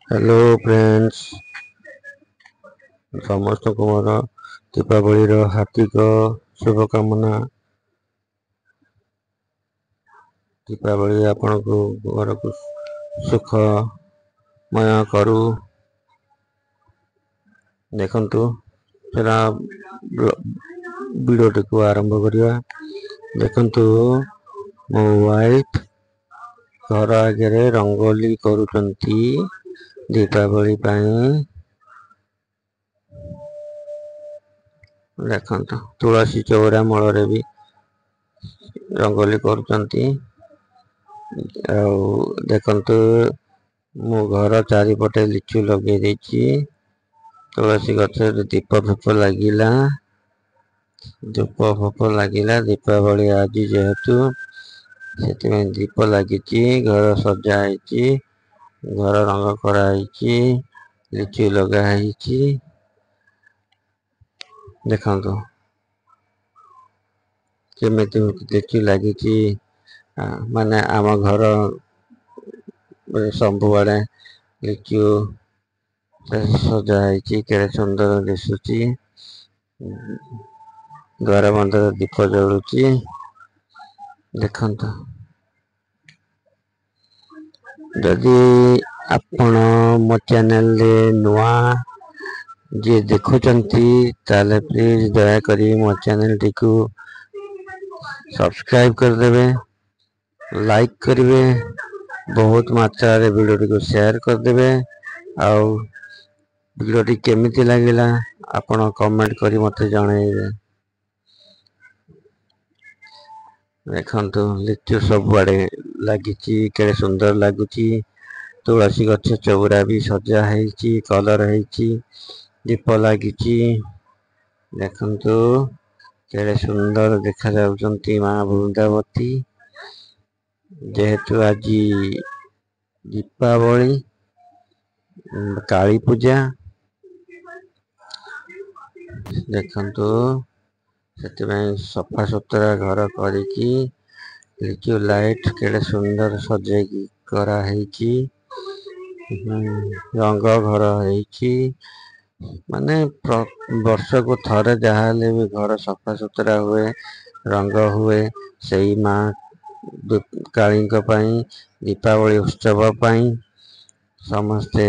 Hello friends, समस्त को मोर दीपावली हार्दिक शुभकामना। दीपावली आपण को घर को सुखमय करू। देखंतु सेरा वीडियो को आरंभ करिया। देखंतु मो वाइफ घर आगे रंगोली करूचंती दीपावली पाई। देखंतु तुलसी चौरा मूल भी रंगोली करूचंती। देखंतु मो घर चारिपटे लिचु लगे देछि। तुलसी गछ दीप फीप लगिला, धूप फूप लगिला। दीपावली आज जेहेतु से दीप लगी, घर सजा है, घर रंग कराई, लिचु लगाई। देखंतु केमिति लिचु लगी, माने आम घर सबुआड़े लिचु सजा है, केड़े सुंदर दिशुची। द्वार बंद दीप जलुची। देखंतु जदि आपण मो चैनल नुआ जे देखुचंती ताले प्लीज दया करी मो चैनल टी को सब्सक्राइब कर देबे, लाइक करिवे, बहुत मात्रा रे वीडियो टी को शेयर कर देबे। आउ वीडियो टी केमिति लागिला आपण कमेंट करी मते जणाइबे। देखंतु लिचु सब बड़े लागिची, केड़े सुंदर लागुची। तुलसी गछ चौरा भी सजा है, कलर है, दीप लगी। देखंतु केड़े सुंदर देखा जाउचंती मां वृंदावती। जेहेतु आज दीपावली काली पूजा, देखंतु से सफा सुतरा घर करिकी लिचु लाइट केड़े सुंदर सजे करा है, रंग घर है। माने वर्ष को थरे जहाले भी घर सफा सुतरा हुए, रंग हुए। सही माँ काली दीपावली उत्सव पाई समस्ते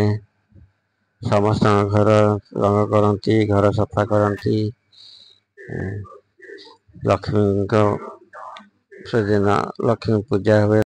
समस्त घर रंग करती, घर सफा करती। लक्ष्मी से दिन लक्ष्मी पूजा हुए।